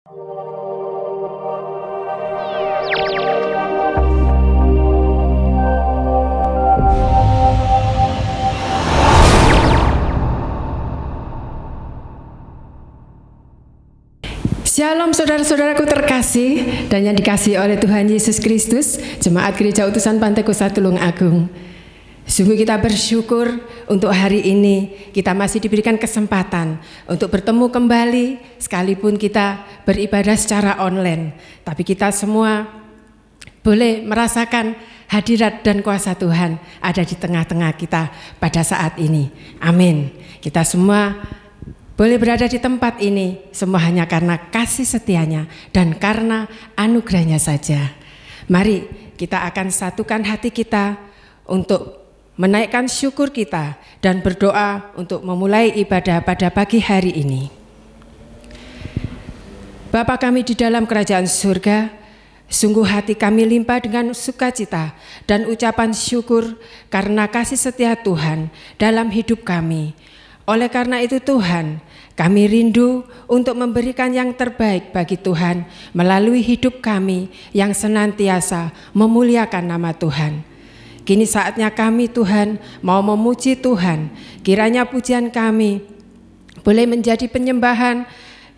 Shalom saudara-saudaraku terkasih dan yang dikasihi oleh Tuhan Yesus Kristus, Jemaat Gereja Utusan Pantai Kosta Tulungagung. Sungguh kita bersyukur untuk hari ini kita masih diberikan kesempatan untuk bertemu kembali sekalipun kita beribadah secara online. Tapi kita semua boleh merasakan hadirat dan kuasa Tuhan ada di tengah-tengah kita pada saat ini. Amin. Kita semua boleh berada di tempat ini semua hanya karena kasih setianya dan karena anugerahnya saja. Mari kita akan satukan hati kita untuk menaikkan syukur kita dan berdoa untuk memulai ibadah pada pagi hari ini. Bapa kami di dalam kerajaan surga, sungguh hati kami limpah dengan sukacita dan ucapan syukur karena kasih setia Tuhan dalam hidup kami. Oleh karena itu Tuhan, kami rindu untuk memberikan yang terbaik bagi Tuhan melalui hidup kami yang senantiasa memuliakan nama Tuhan. Kini saatnya kami Tuhan mau memuji Tuhan, kiranya pujian kami boleh menjadi penyembahan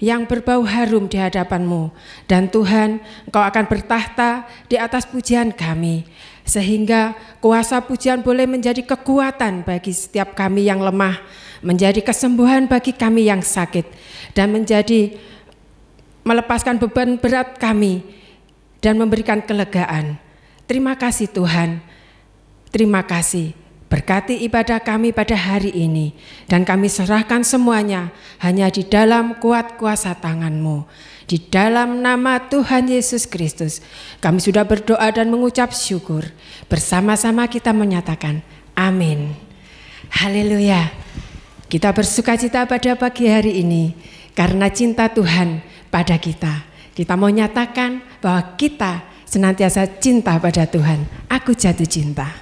yang berbau harum di hadapan-Mu. Dan Tuhan, Engkau akan bertahta di atas pujian kami, sehingga kuasa pujian boleh menjadi kekuatan bagi setiap kami yang lemah, menjadi kesembuhan bagi kami yang sakit, dan menjadi melepaskan beban berat kami dan memberikan kelegaan. Terima kasih Tuhan, terima kasih. Berkati ibadah kami pada hari ini, dan kami serahkan semuanya hanya di dalam kuat kuasa tangan-Mu. Di dalam nama Tuhan Yesus Kristus, kami sudah berdoa dan mengucap syukur. Bersama-sama kita menyatakan, amin. Haleluya. Kita bersukacita pada pagi hari ini, karena cinta Tuhan pada kita. Kita mau nyatakan bahwa kita senantiasa cinta pada Tuhan. Aku jatuh cinta.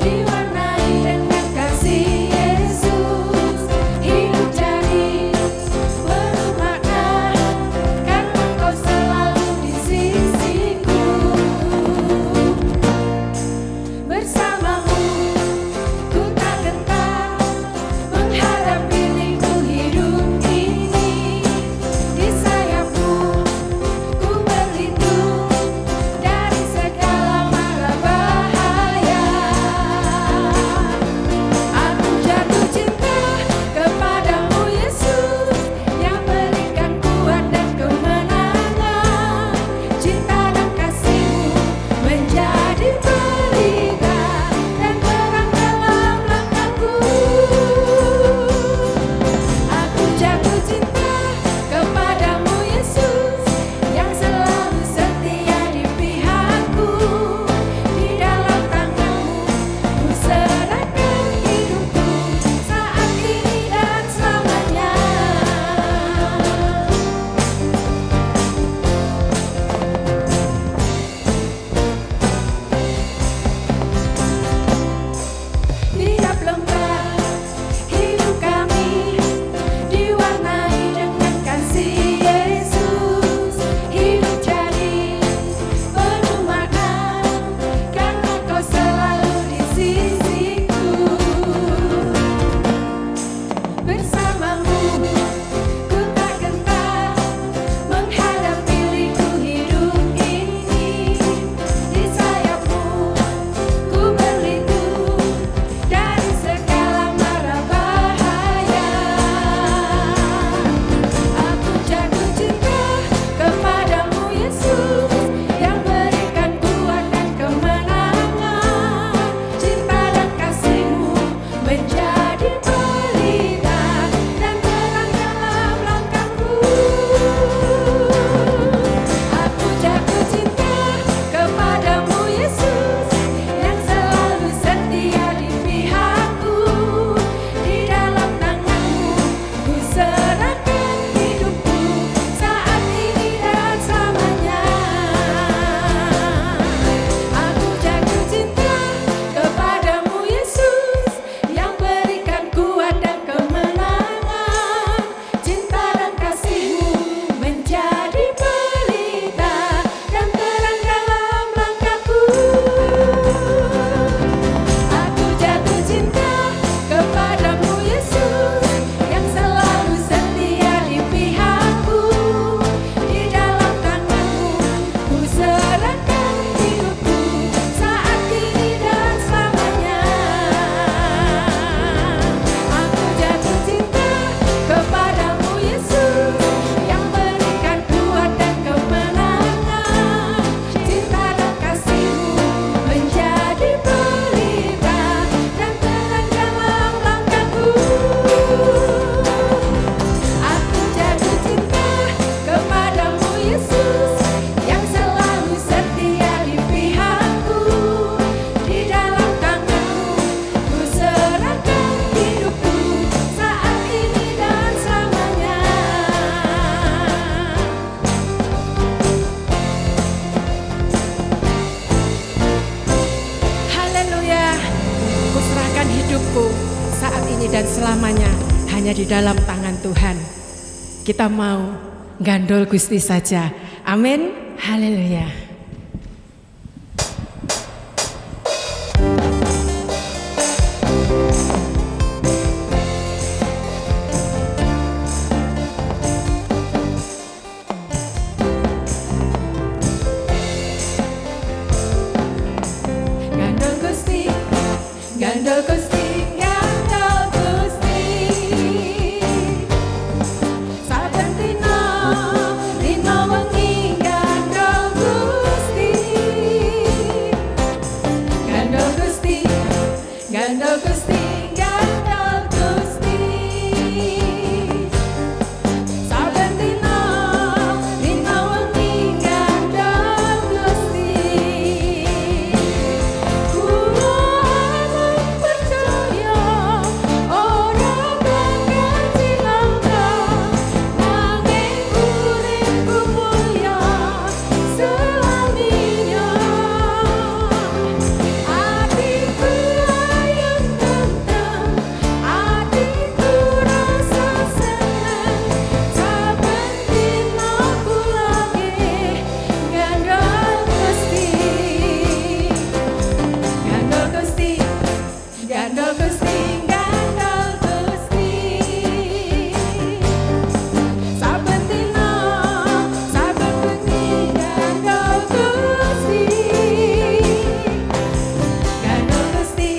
Diwarnai dengan kasih Yesus. hidupku saat ini dan selamanya hanya di dalam tangan Tuhan. Kita mau gandol Gusti saja. Amin. Haleluya. Gandol Gusti, gandol Gusti, saben dina dina wengi gandol Gusti, gandol Gusti, gandol Gusti, gandol Gusti, saben dina dina wengi gandol Gusti. Gandol Gusti, gandol Gusti, saben dina saben wengi gandol Gusti, gandol Gusti,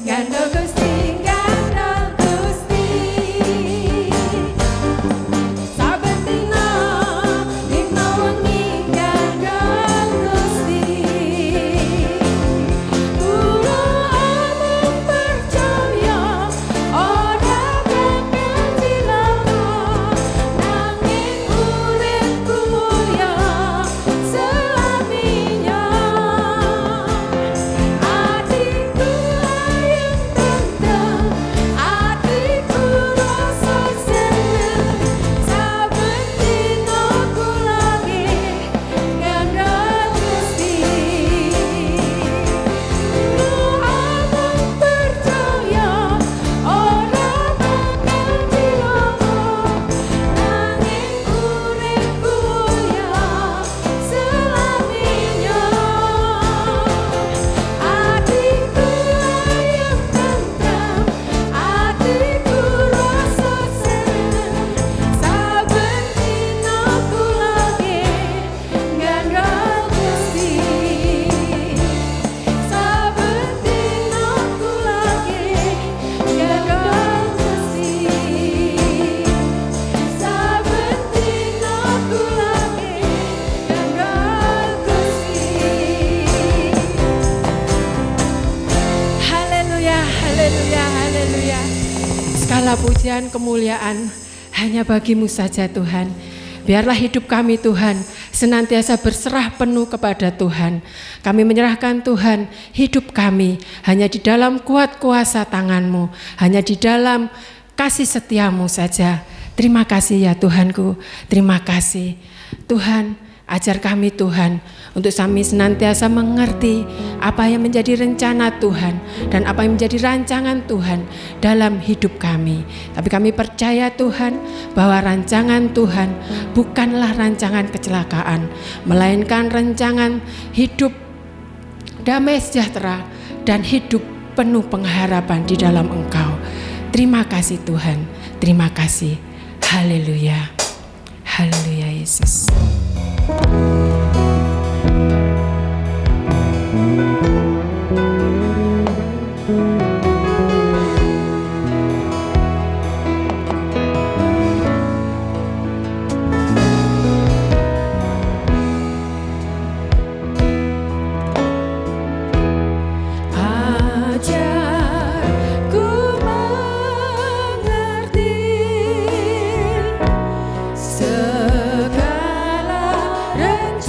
gandol Gusti, gandol Gusti, saben dina dina wengi gandol Gusti. Haleluya. Segala pujian kemuliaan hanya bagimu saja Tuhan. Biarlah hidup kami Tuhan senantiasa berserah penuh kepada Tuhan. Kami menyerahkan Tuhan hidup kami hanya di dalam kuat kuasa tangan-Mu, hanya di dalam kasih setiamu saja. Terima kasih ya Tuhanku, terima kasih. Tuhan, ajar kami Tuhan untuk kami senantiasa mengerti apa yang menjadi rencana Tuhan dan apa yang menjadi rancangan Tuhan dalam hidup kami. Tapi kami percaya Tuhan bahwa rancangan Tuhan bukanlah rancangan kecelakaan, melainkan rancangan hidup damai sejahtera dan hidup penuh pengharapan di dalam Engkau. Terima kasih Tuhan, terima kasih. Haleluya. Haleluya Yesus. Segala rencana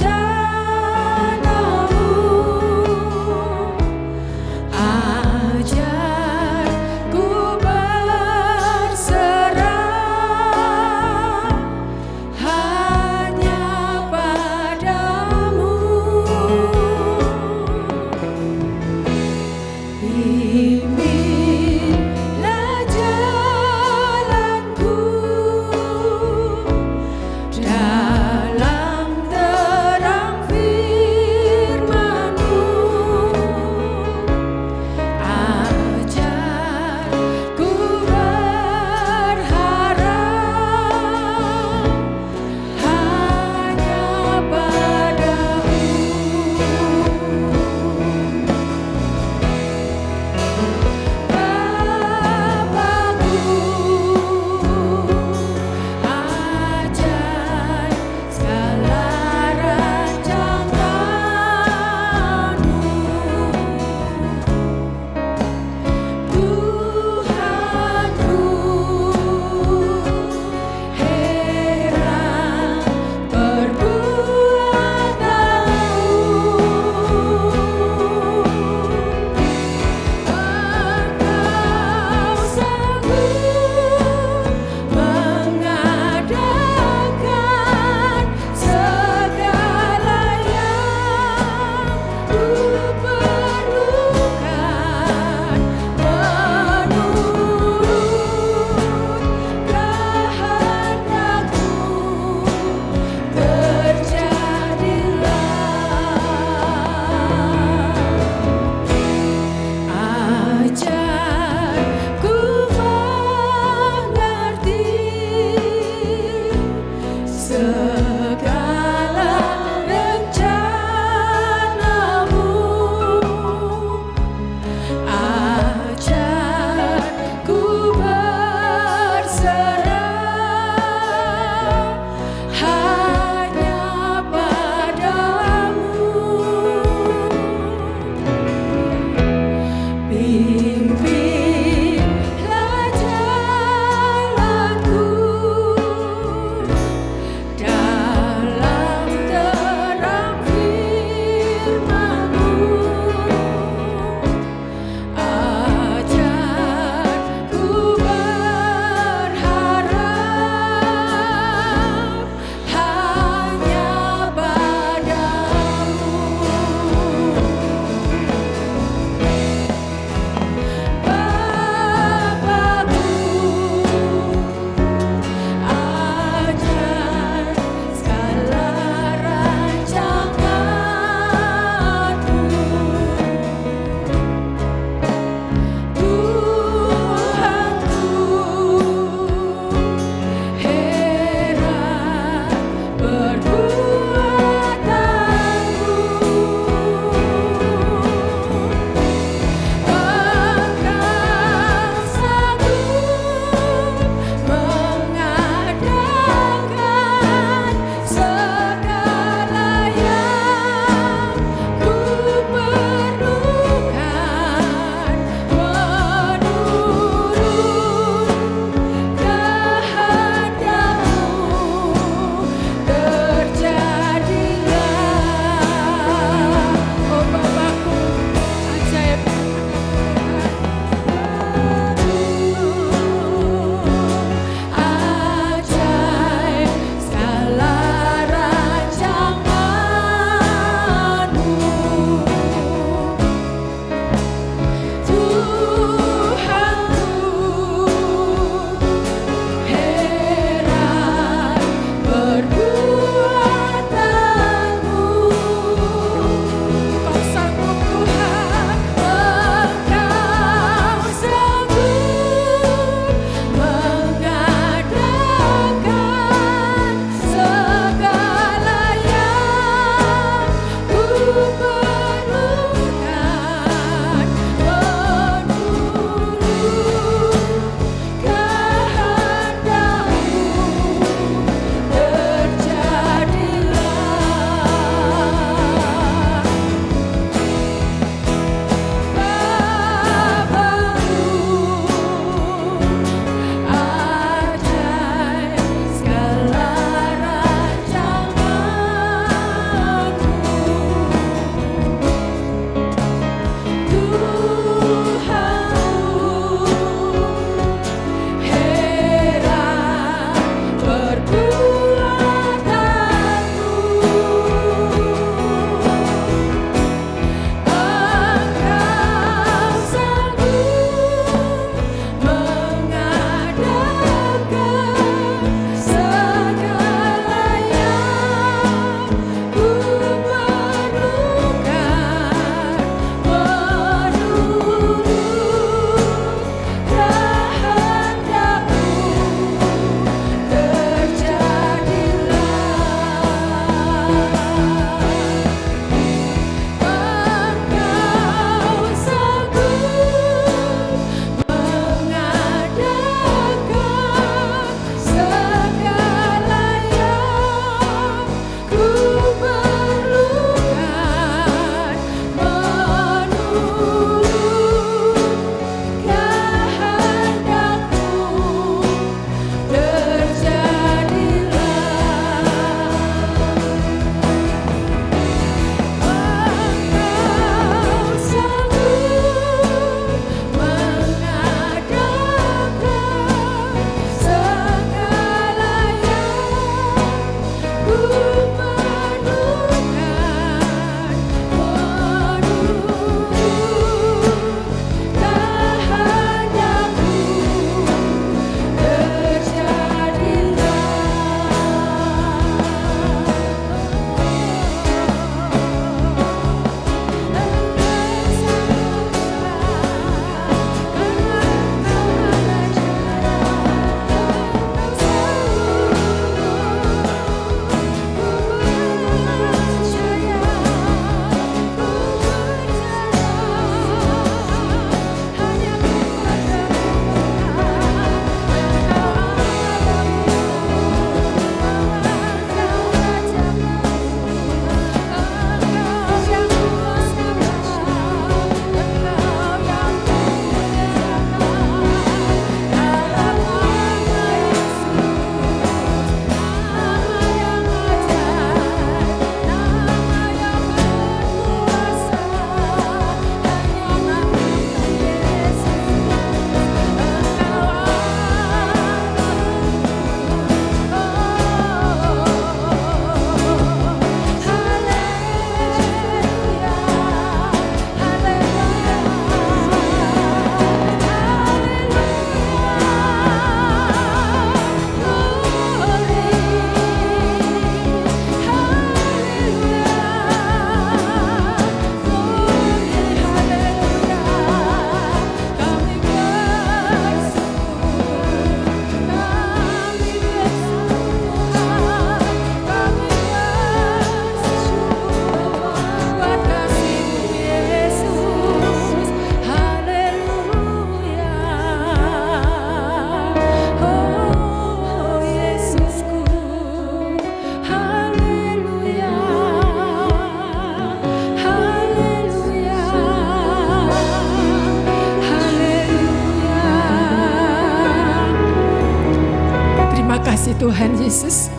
Tuhan Yesus.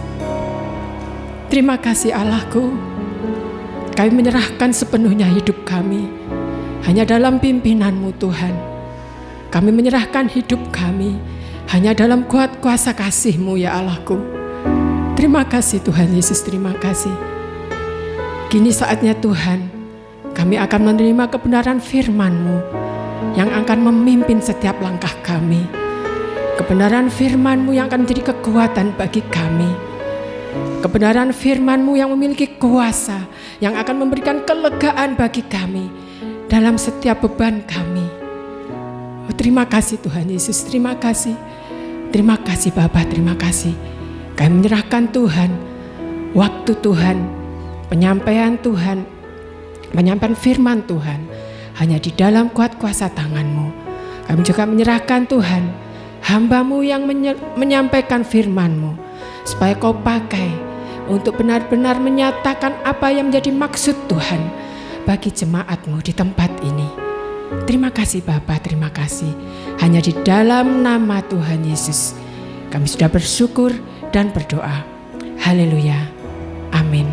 Terima kasih Allahku. Kami menyerahkan sepenuhnya hidup kami hanya dalam pimpinan-Mu Tuhan. Kami menyerahkan hidup kami hanya dalam kuat kuasa kasih-Mu ya Allahku. Terima kasih Tuhan Yesus, terima kasih. Kini saatnya Tuhan, kami akan menerima kebenaran firman-Mu yang akan memimpin setiap langkah kami. Kebenaran firman-Mu yang akan menjadi kekuatan bagi kami. Kebenaran firman-Mu yang memiliki kuasa, yang akan memberikan kelegaan bagi kami dalam setiap beban kami. Oh, terima kasih Tuhan Yesus, terima kasih. Terima kasih Bapa, terima kasih. Kami menyerahkan Tuhan, waktu Tuhan, penyampaian Tuhan, penyampaian firman Tuhan, hanya di dalam kuat kuasa tangan-Mu. Kami juga menyerahkan Tuhan, hamba-Mu yang menyampaikan firman-Mu, supaya Kau pakai untuk benar-benar menyatakan apa yang menjadi maksud Tuhan bagi jemaat-Mu di tempat ini. Terima kasih Bapa, terima kasih. Hanya di dalam nama Tuhan Yesus kami sudah bersyukur dan berdoa. Haleluya. Amin.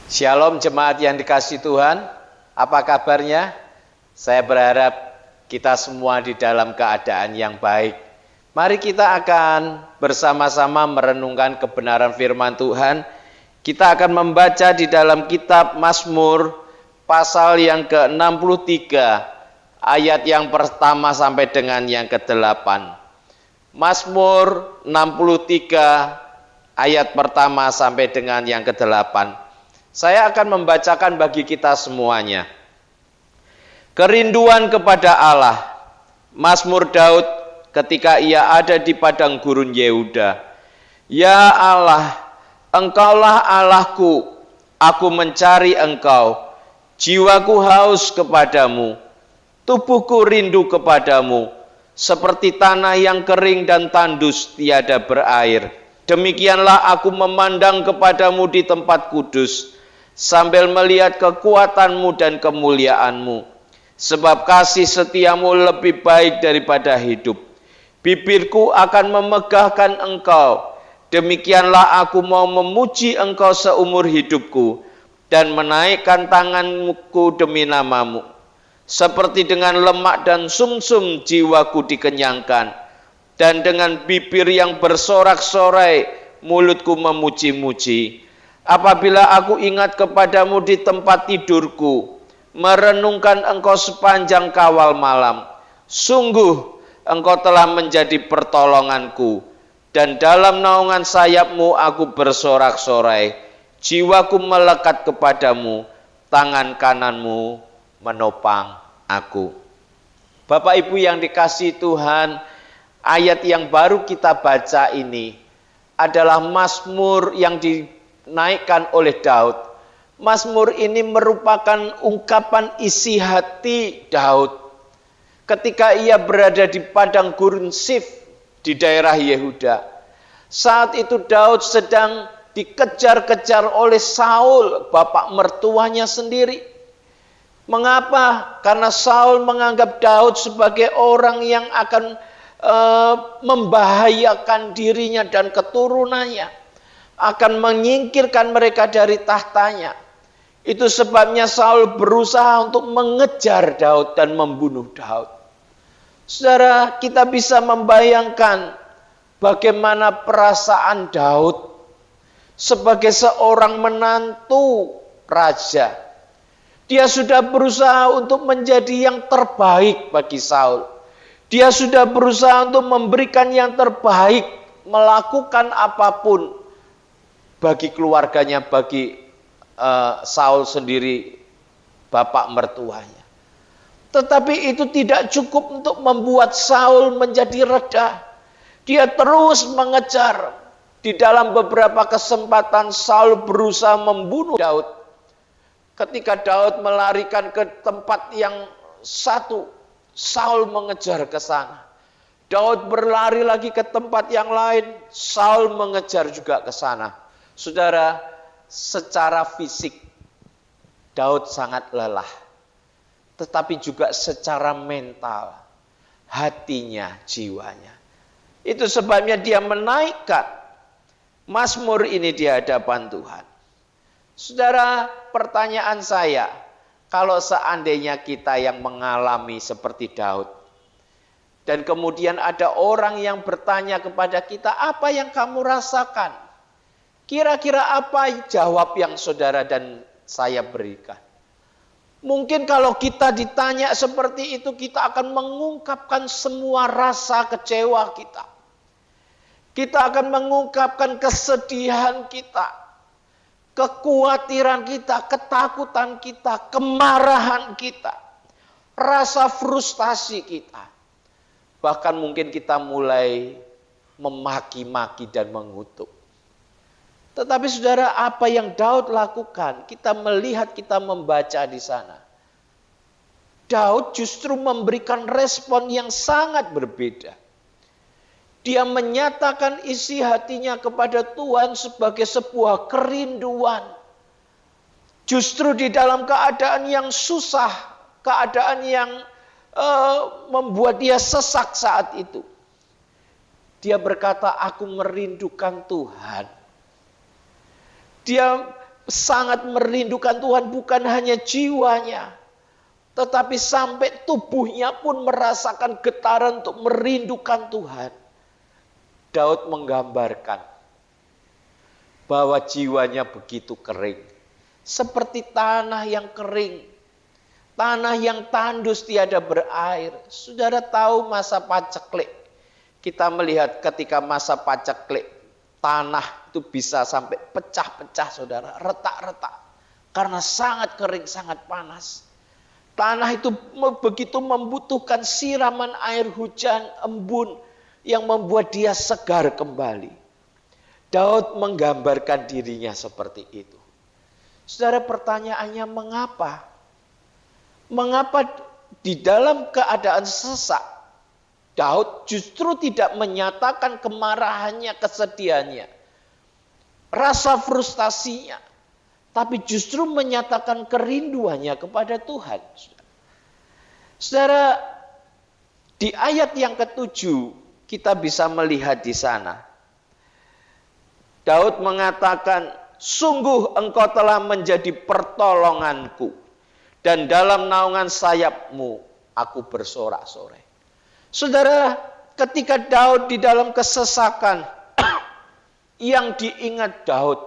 Shalom jemaat yang dikasihi Tuhan. Apa kabarnya? Saya berharap kita semua di dalam keadaan yang baik. Mari kita akan bersama-sama merenungkan kebenaran firman Tuhan. Kita akan membaca di dalam kitab Mazmur pasal yang ke-63 ayat yang pertama sampai dengan yang ke-8. Mazmur 63 ayat pertama sampai dengan yang ke-8. Saya akan membacakan bagi kita semuanya. Kerinduan kepada Allah. Mazmur Daud ketika ia ada di padang gurun Yehuda. Ya Allah, Engkaulah Allahku, aku mencari Engkau. Jiwaku haus kepadamu, tubuhku rindu kepadamu, seperti tanah yang kering dan tandus tiada berair. Demikianlah aku memandang kepadamu di tempat kudus, sambil melihat kekuatanmu dan kemuliaanmu. Sebab kasih setiamu lebih baik daripada hidup. Bibirku akan memegahkan Engkau. Demikianlah aku mau memuji Engkau seumur hidupku dan menaikkan tanganku demi namamu. Seperti dengan lemak dan sumsum jiwaku dikenyangkan, dan dengan bibir yang bersorak-sorai mulutku memuji-muji. Apabila aku ingat kepadamu di tempat tidurku, merenungkan Engkau sepanjang kawal malam, sungguh Engkau telah menjadi pertolonganku, dan dalam naungan sayapmu aku bersorak-sorai. Jiwaku melekat kepadamu, tangan kananmu menopang aku. Bapak Ibu yang dikasihi Tuhan, ayat yang baru kita baca ini adalah Mazmur yang dinaikkan oleh Daud. Mazmur ini merupakan ungkapan isi hati Daud ketika ia berada di padang gurun Sif di daerah Yehuda. Saat itu Daud sedang dikejar-kejar oleh Saul, bapak mertuanya sendiri. Mengapa? Karena Saul menganggap Daud sebagai orang yang akan membahayakan dirinya dan keturunannya, akan menyingkirkan mereka dari tahtanya. Itu sebabnya Saul berusaha untuk mengejar Daud dan membunuh Daud. Saudara, kita bisa membayangkan bagaimana perasaan Daud sebagai seorang menantu raja. Dia sudah berusaha untuk menjadi yang terbaik bagi Saul. Dia sudah berusaha untuk memberikan yang terbaik, melakukan apapun bagi keluarganya, bagi Saul sendiri, bapak mertuanya. Tetapi itu tidak cukup untuk membuat Saul menjadi reda. Dia terus mengejar. Di dalam beberapa kesempatan Saul berusaha membunuh Daud. Ketika Daud melarikan ke tempat yang satu, Saul mengejar ke sana. Daud berlari lagi ke tempat yang lain, Saul mengejar juga ke sana. Saudara, secara fisik Daud sangat lelah. Tetapi juga secara mental, hatinya, jiwanya Itu sebabnya dia menaikkan Mazmur ini di hadapan Tuhan. Saudara, pertanyaan saya, kalau seandainya kita yang mengalami seperti Daud, dan kemudian ada orang yang bertanya kepada kita, apa yang kamu rasakan? Kira-kira apa jawab yang saudara dan saya berikan? Mungkin kalau kita ditanya seperti itu, kita akan mengungkapkan semua rasa kecewa kita. Kita akan mengungkapkan kesedihan kita, kekhawatiran kita, ketakutan kita, kemarahan kita, rasa frustasi kita. Bahkan mungkin kita mulai memaki-maki dan mengutuk. Tetapi saudara, apa yang Daud lakukan, kita melihat, kita membaca di sana. Daud justru memberikan respon yang sangat berbeda. Dia menyatakan isi hatinya kepada Tuhan sebagai sebuah kerinduan. Justru di dalam keadaan yang susah, keadaan yang membuat dia sesak saat itu. Dia berkata, aku merindukan Tuhan. Dia sangat merindukan Tuhan, bukan hanya jiwanya, tetapi sampai tubuhnya pun merasakan getaran untuk merindukan Tuhan. Daud menggambarkan bahwa jiwanya begitu kering, seperti tanah yang kering, tanah yang tandus tiada berair. Saudara tahu masa paceklik, kita melihat ketika masa paceklik, tanah itu bisa sampai pecah-pecah saudara, retak-retak. Karena sangat kering, sangat panas. Tanah itu begitu membutuhkan siraman air hujan, embun, yang membuat dia segar kembali. Daud menggambarkan dirinya seperti itu. Saudara, pertanyaannya mengapa? Mengapa di dalam keadaan sesak, Daud justru tidak menyatakan kemarahannya, kesedihannya, rasa frustasinya, tapi justru menyatakan kerinduannya kepada Tuhan. Saudara, di ayat yang ke-7 kita bisa melihat di sana. Daud mengatakan, sungguh engkau telah menjadi pertolonganku, dan dalam naungan sayapmu aku bersorak-sorai. Saudara, ketika Daud di dalam kesesakan, yang diingat Daud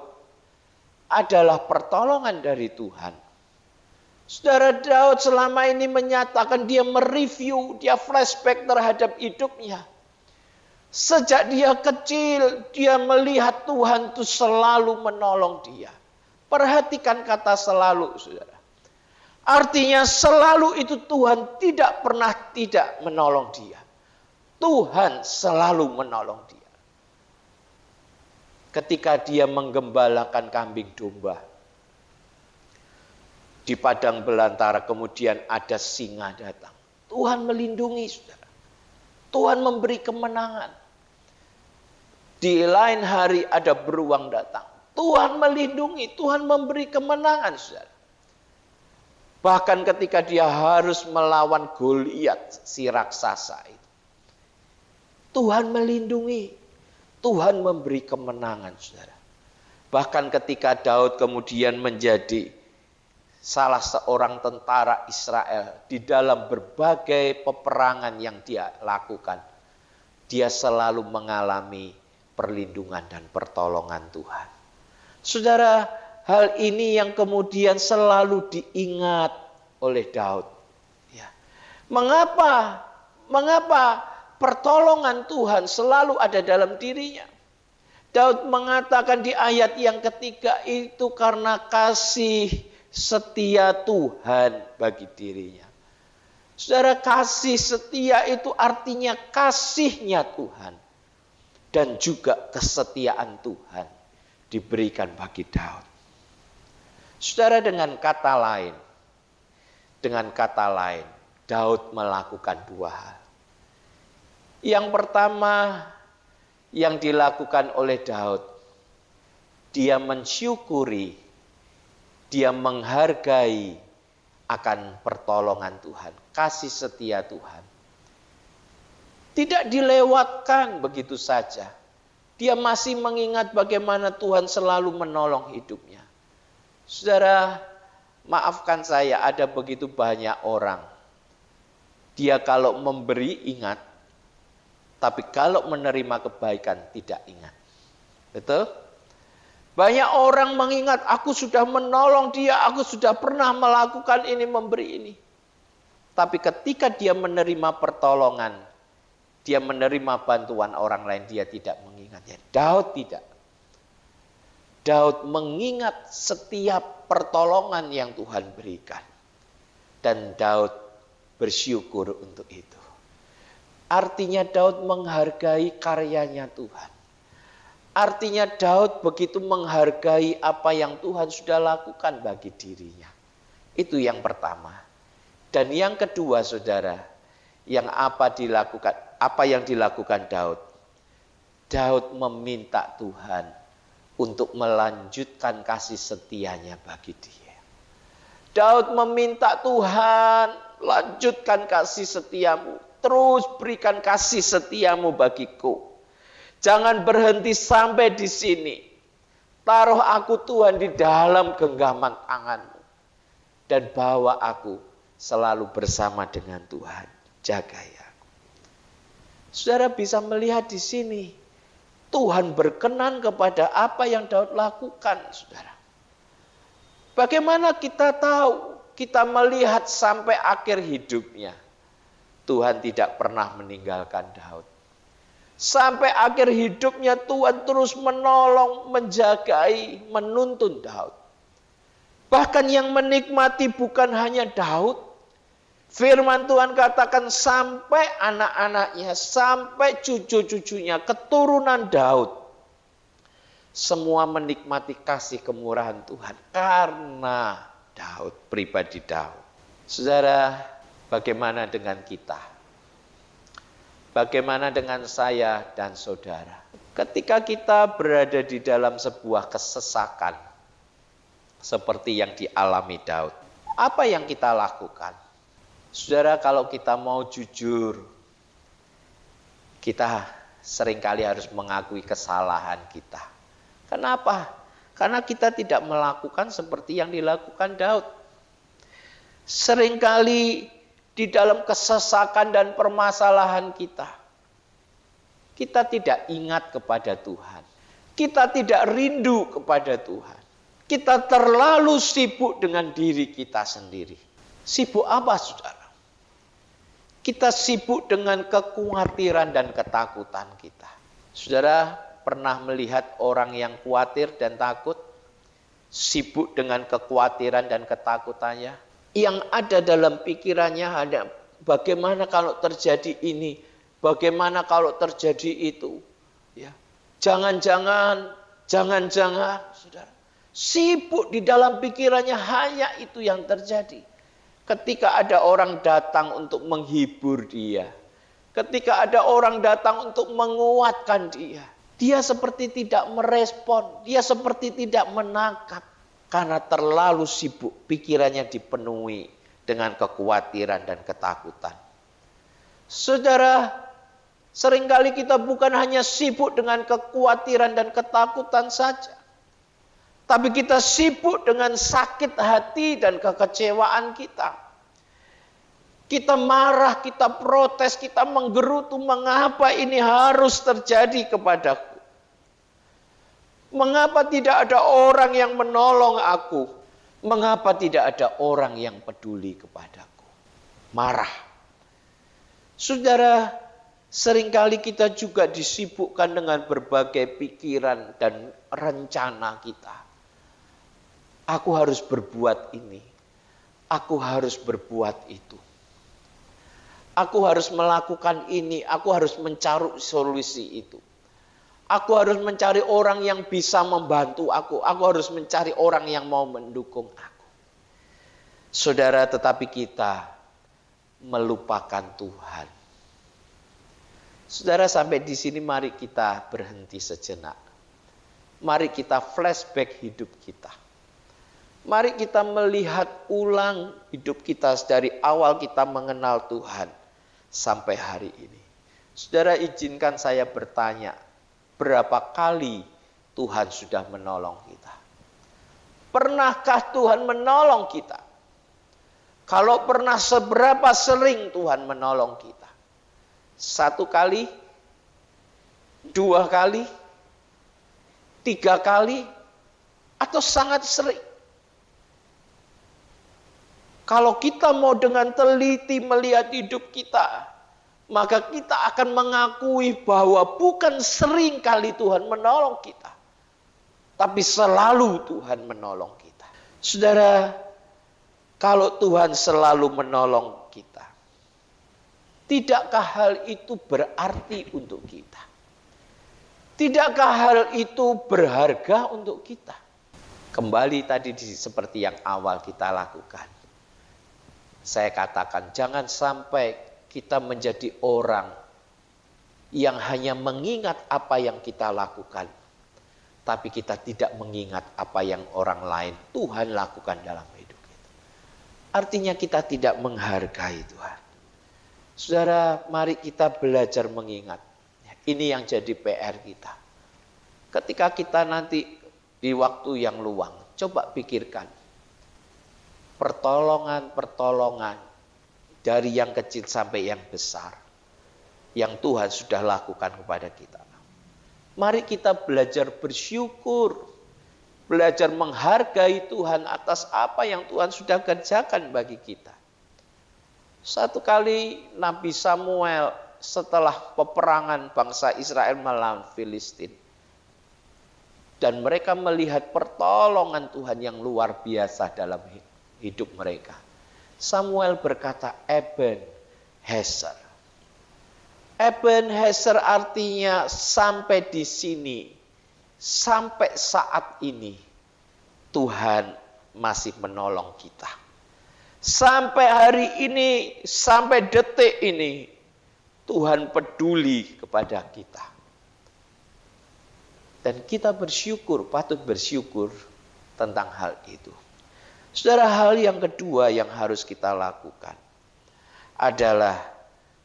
adalah pertolongan dari Tuhan. Saudara, Daud selama ini menyatakan, dia mereview, dia flashback terhadap hidupnya. Sejak dia kecil, dia melihat Tuhan itu selalu menolong dia. Perhatikan kata selalu, saudara. Artinya selalu itu Tuhan tidak pernah tidak menolong dia. Tuhan selalu menolong dia. Ketika dia menggembalakan kambing domba di padang belantara, kemudian ada singa datang. Tuhan melindungi, saudara. Tuhan memberi kemenangan. Di lain hari ada beruang datang. Tuhan melindungi, Tuhan memberi kemenangan, saudara. Bahkan ketika dia harus melawan Goliat, si raksasa itu, Tuhan melindungi, Tuhan memberi kemenangan, saudara. Bahkan ketika Daud kemudian menjadi salah seorang tentara Israel di dalam berbagai peperangan yang dia lakukan, dia selalu mengalami perlindungan dan pertolongan Tuhan. Saudara, hal ini yang kemudian selalu diingat oleh Daud. Ya. Mengapa pertolongan Tuhan selalu ada dalam dirinya? Daud mengatakan di ayat yang ketiga itu karena kasih setia Tuhan bagi dirinya. Saudara, kasih setia itu artinya kasihnya Tuhan. Dan juga kesetiaan Tuhan diberikan bagi Daud. Saudara, dengan kata lain, Daud melakukan dua hal. Yang pertama yang dilakukan oleh Daud, dia mensyukuri, dia menghargai akan pertolongan Tuhan, kasih setia Tuhan. Tidak dilewatkan begitu saja. Dia masih mengingat bagaimana Tuhan selalu menolong hidupnya. Saudara, maafkan saya, ada begitu banyak orang. Dia kalau memberi ingat, tapi kalau menerima kebaikan tidak ingat. Betul? Banyak orang mengingat, aku sudah menolong dia, aku sudah pernah melakukan ini, memberi ini. Tapi ketika dia menerima pertolongan, dia menerima bantuan orang lain, dia tidak mengingatnya. Daud tidak. Daud mengingat setiap pertolongan yang Tuhan berikan. Dan Daud bersyukur untuk itu. Artinya Daud menghargai karyanya Tuhan. Artinya Daud begitu menghargai apa yang Tuhan sudah lakukan bagi dirinya. Itu yang pertama. Dan yang kedua, saudara, apa yang dilakukan Daud? Daud meminta Tuhan untuk melanjutkan kasih setianya bagi dia. Daud meminta Tuhan, lanjutkan kasih setiamu, terus berikan kasih setiamu bagiku. Jangan berhenti sampai di sini. Taruh aku Tuhan di dalam genggaman tanganmu. Dan bawa aku selalu bersama dengan Tuhan. Jaga ya. Saudara bisa melihat di sini. Tuhan berkenan kepada apa yang Daud lakukan, saudara. Bagaimana kita tahu? Kita melihat sampai akhir hidupnya. Tuhan tidak pernah meninggalkan Daud. Sampai akhir hidupnya Tuhan terus menolong, menjagai, menuntun Daud. Bahkan yang menikmati bukan hanya Daud. Firman Tuhan katakan sampai anak-anaknya, sampai cucu-cucunya, keturunan Daud. Semua menikmati kasih kemurahan Tuhan karena Daud, pribadi Daud. Saudara, bagaimana dengan kita? Bagaimana dengan saya dan saudara? Ketika kita berada di dalam sebuah kesesakan seperti yang dialami Daud, apa yang kita lakukan? Saudara, kalau kita mau jujur, kita seringkali harus mengakui kesalahan kita. Kenapa? Karena kita tidak melakukan seperti yang dilakukan Daud. Seringkali di dalam kesesakan dan permasalahan kita tidak ingat kepada Tuhan. Kita tidak rindu kepada Tuhan. Kita terlalu sibuk dengan diri kita sendiri. Sibuk apa, saudara? Kita sibuk dengan kekhawatiran dan ketakutan kita. Saudara pernah melihat orang yang khawatir dan takut? Sibuk dengan kekhawatiran dan ketakutannya? Yang ada dalam pikirannya ada bagaimana kalau terjadi ini, bagaimana kalau terjadi itu. Ya. Jangan-jangan, saudara. Sibuk di dalam pikirannya hanya itu yang terjadi. Ketika ada orang datang untuk menghibur dia, ketika ada orang datang untuk menguatkan dia, dia seperti tidak merespon, dia seperti tidak menangkap. Karena terlalu sibuk, pikirannya dipenuhi dengan kekhawatiran dan ketakutan. Saudara, seringkali kita bukan hanya sibuk dengan kekhawatiran dan ketakutan saja. Tapi kita sibuk dengan sakit hati dan kekecewaan kita. Kita marah, kita protes, kita menggerutu, mengapa ini harus terjadi kepadaku? Mengapa tidak ada orang yang menolong aku? Mengapa tidak ada orang yang peduli kepadaku? Marah. Saudara, seringkali kita juga disibukkan dengan berbagai pikiran dan rencana kita. Aku harus berbuat ini. Aku harus berbuat itu. Aku harus melakukan ini. Aku harus mencari solusi itu. Aku harus mencari orang yang bisa membantu aku. Aku harus mencari orang yang mau mendukung aku. Saudara, tetapi kita melupakan Tuhan. Saudara, sampai di sini mari kita berhenti sejenak. Mari kita flashback hidup kita. Mari kita melihat ulang hidup kita dari awal kita mengenal Tuhan sampai hari ini. Saudara, izinkan saya bertanya, berapa kali Tuhan sudah menolong kita? Pernahkah Tuhan menolong kita? Kalau pernah, seberapa sering Tuhan menolong kita? 1 kali, 2 kali, 3 kali, atau sangat sering? Kalau kita mau dengan teliti melihat hidup kita, maka kita akan mengakui bahwa bukan sering kali Tuhan menolong kita, tapi selalu Tuhan menolong kita. Saudara, kalau Tuhan selalu menolong kita, tidakkah hal itu berarti untuk kita? Tidakkah hal itu berharga untuk kita? Kembali tadi seperti yang awal kita lakukan. Saya katakan, jangan sampai kita menjadi orang yang hanya mengingat apa yang kita lakukan, tapi kita tidak mengingat apa yang orang lain Tuhan lakukan dalam hidup kita. Artinya kita tidak menghargai Tuhan. Saudara, mari kita belajar mengingat. Ini yang jadi PR kita. Ketika kita nanti di waktu yang luang, coba pikirkan pertolongan-pertolongan dari yang kecil sampai yang besar yang Tuhan sudah lakukan kepada kita. Mari kita belajar bersyukur, belajar menghargai Tuhan atas apa yang Tuhan sudah kerjakan bagi kita. Satu kali Nabi Samuel setelah peperangan bangsa Israel melawan Filistin, dan mereka melihat pertolongan Tuhan yang luar biasa dalam hidup mereka, Samuel berkata, Ebenezer. Ebenezer artinya sampai di sini, sampai saat ini Tuhan masih menolong kita. Sampai hari ini, sampai detik ini Tuhan peduli kepada kita. Dan kita bersyukur, patut bersyukur tentang hal itu. Saudara, hal yang kedua yang harus kita lakukan adalah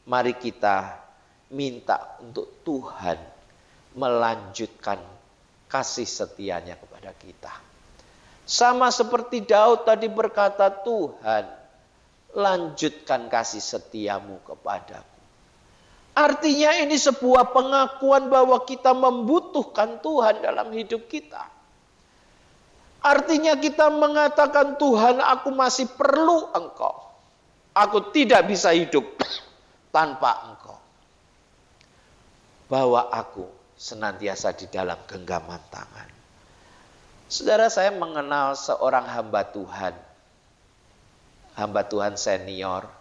mari kita minta untuk Tuhan melanjutkan kasih setianya kepada kita. Sama seperti Daud tadi berkata, Tuhan, lanjutkan kasih setiamu kepadaku. Artinya ini sebuah pengakuan bahwa kita membutuhkan Tuhan dalam hidup kita. Artinya kita mengatakan, Tuhan, aku masih perlu Engkau. Aku tidak bisa hidup tanpa Engkau. Bahwa aku senantiasa di dalam genggaman tangan. Saudara, saya mengenal seorang hamba Tuhan senior,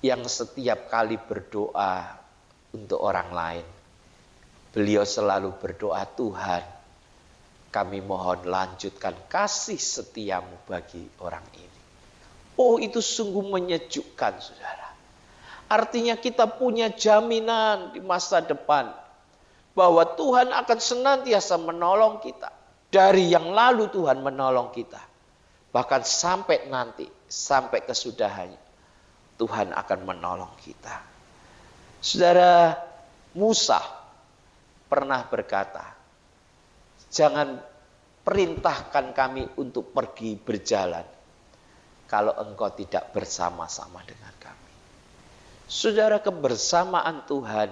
yang setiap kali berdoa untuk orang lain, beliau selalu berdoa, Tuhan, kami mohon lanjutkan kasih setiamu bagi orang ini. Oh, itu sungguh menyejukkan, saudara. Artinya kita punya jaminan di masa depan bahwa Tuhan akan senantiasa menolong kita. Dari yang lalu Tuhan menolong kita. Bahkan sampai nanti, sampai kesudahannya, Tuhan akan menolong kita. Saudara, Musa pernah berkata, jangan perintahkan kami untuk pergi berjalan kalau Engkau tidak bersama-sama dengan kami. Saudara, kebersamaan Tuhan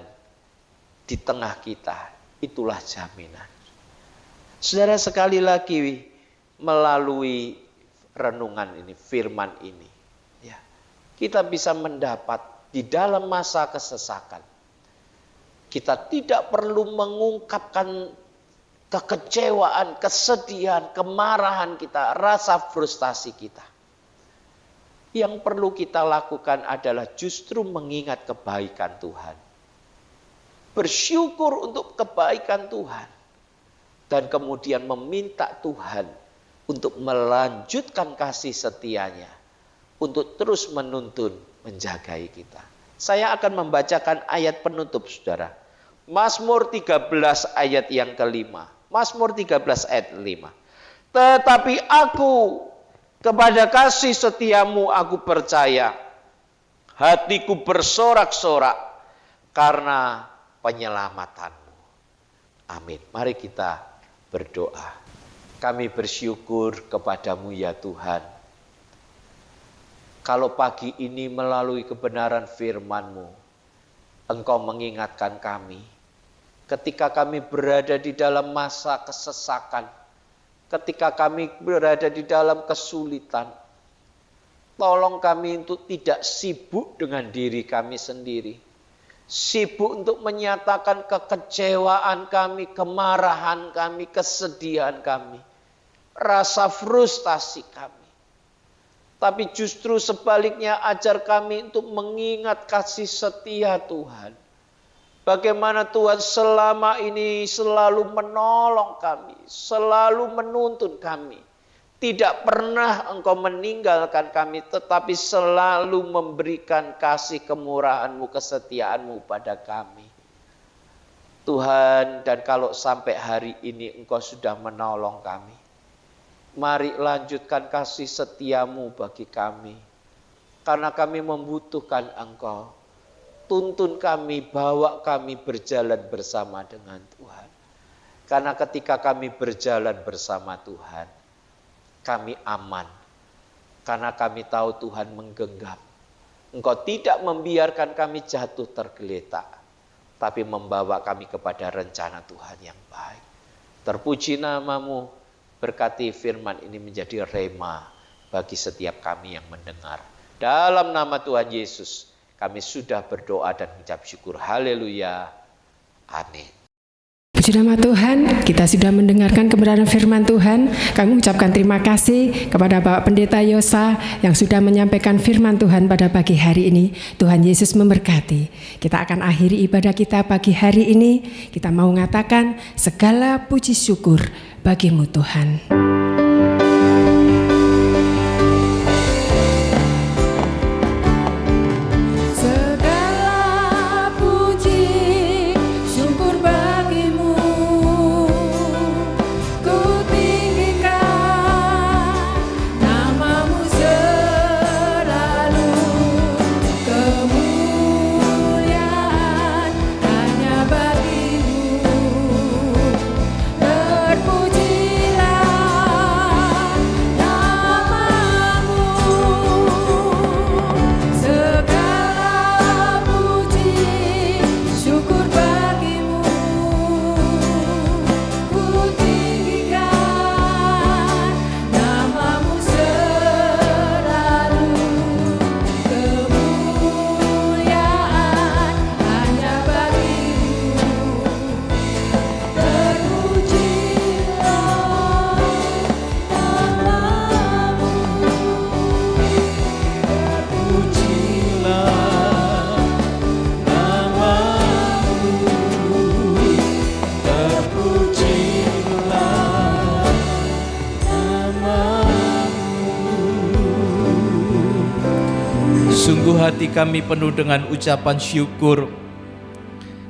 di tengah kita, itulah jaminan. Saudara, sekali lagi melalui renungan ini, firman ini, ya, kita bisa mendapat di dalam masa kesesakan, kita tidak perlu mengungkapkan kekecewaan, kesedihan, kemarahan kita, rasa frustasi kita. Yang perlu kita lakukan adalah justru mengingat kebaikan Tuhan. Bersyukur untuk kebaikan Tuhan. Dan kemudian meminta Tuhan untuk melanjutkan kasih setianya. Untuk terus menuntun, menjagai kita. Saya akan membacakan ayat penutup, saudara. Mazmur 13 ayat yang kelima. Mazmur 13 ayat 5. Tetapi aku, kepada kasih setiamu aku percaya. Hatiku bersorak-sorak karena penyelamatanmu. Amin. Mari kita berdoa. Kami bersyukur kepadamu ya Tuhan. Kalau pagi ini melalui kebenaran firman-Mu, Engkau mengingatkan kami. Ketika kami berada di dalam masa kesesakan, ketika kami berada di dalam kesulitan, tolong kami untuk tidak sibuk dengan diri kami sendiri. Sibuk untuk menyatakan kekecewaan kami, kemarahan kami, kesedihan kami, rasa frustasi kami. Tapi justru sebaliknya ajar kami untuk mengingat kasih setia Tuhan. Bagaimana Tuhan selama ini selalu menolong kami, selalu menuntun kami. Tidak pernah Engkau meninggalkan kami, tetapi selalu memberikan kasih kemurahan-Mu, kesetiaan-Mu pada kami. Tuhan, dan kalau sampai hari ini Engkau sudah menolong kami, mari lanjutkan kasih setia-Mu bagi kami. Karena kami membutuhkan Engkau. Tuntun kami, bawa kami berjalan bersama dengan Tuhan. Karena ketika kami berjalan bersama Tuhan, kami aman. Karena kami tahu Tuhan menggenggam. Engkau tidak membiarkan kami jatuh tergeletak, tapi membawa kami kepada rencana Tuhan yang baik. Terpuji nama-Mu, berkati firman ini menjadi rema bagi setiap kami yang mendengar. Dalam nama Tuhan Yesus, kami sudah berdoa dan mengucap syukur. Haleluya. Amin. Puji nama Tuhan, kita sudah mendengarkan kebenaran firman Tuhan. Kami mengucapkan terima kasih kepada Bapak Pendeta Yosa yang sudah menyampaikan firman Tuhan pada pagi hari ini. Tuhan Yesus memberkati. Kita akan akhiri ibadah kita pagi hari ini. Kita mau mengatakan segala puji syukur bagimu Tuhan. Sungguh hati kami penuh dengan ucapan syukur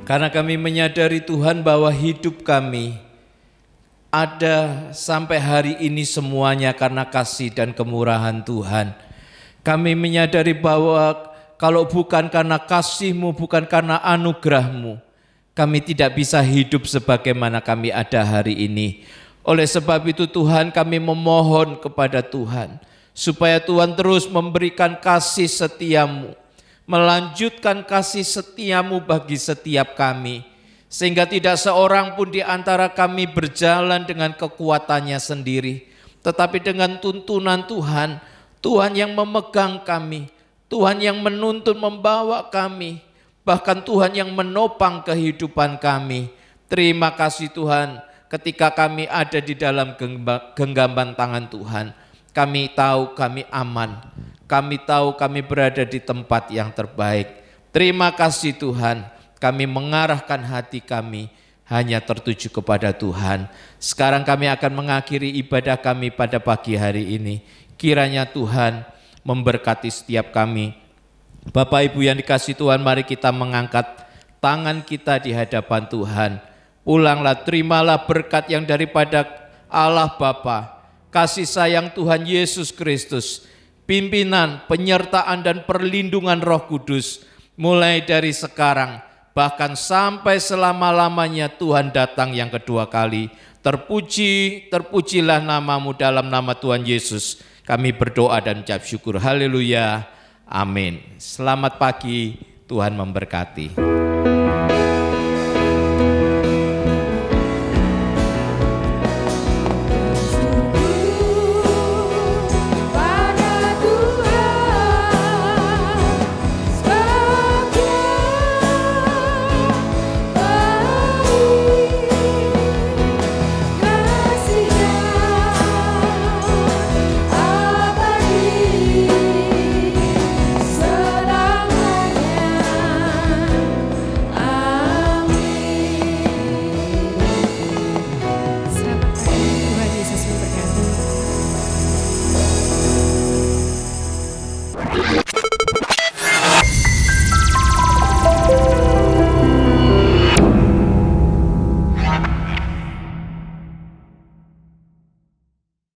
karena kami menyadari Tuhan bahwa hidup kami ada sampai hari ini semuanya karena kasih dan kemurahan Tuhan. Kami menyadari bahwa kalau bukan karena kasih-Mu, bukan karena anugerah-Mu, kami tidak bisa hidup sebagaimana kami ada hari ini. Oleh sebab itu Tuhan, kami memohon kepada Tuhan supaya Tuhan terus memberikan kasih setia-Mu, melanjutkan kasih setia-Mu bagi setiap kami, sehingga tidak seorang pun di antara kami berjalan dengan kekuatannya sendiri, tetapi dengan tuntunan Tuhan, Tuhan yang memegang kami, Tuhan yang menuntun membawa kami, bahkan Tuhan yang menopang kehidupan kami. Terima kasih Tuhan, ketika kami ada di dalam genggaman tangan Tuhan, kami tahu kami aman, kami tahu kami berada di tempat yang terbaik. Terima kasih Tuhan, kami mengarahkan hati kami hanya tertuju kepada Tuhan. Sekarang kami akan mengakhiri ibadah kami pada pagi hari ini. Kiranya Tuhan memberkati setiap kami. Bapak Ibu yang dikasihi Tuhan, mari kita mengangkat tangan kita di hadapan Tuhan. Pulanglah, terimalah berkat yang daripada Allah Bapa, kasih sayang Tuhan Yesus Kristus, pimpinan, penyertaan dan perlindungan Roh Kudus, mulai dari sekarang, bahkan sampai selama-lamanya Tuhan datang yang kedua kali. Terpujilah namamu dalam nama Tuhan Yesus. Kami berdoa dan ucap syukur. Haleluya. Amin. Selamat pagi, Tuhan memberkati.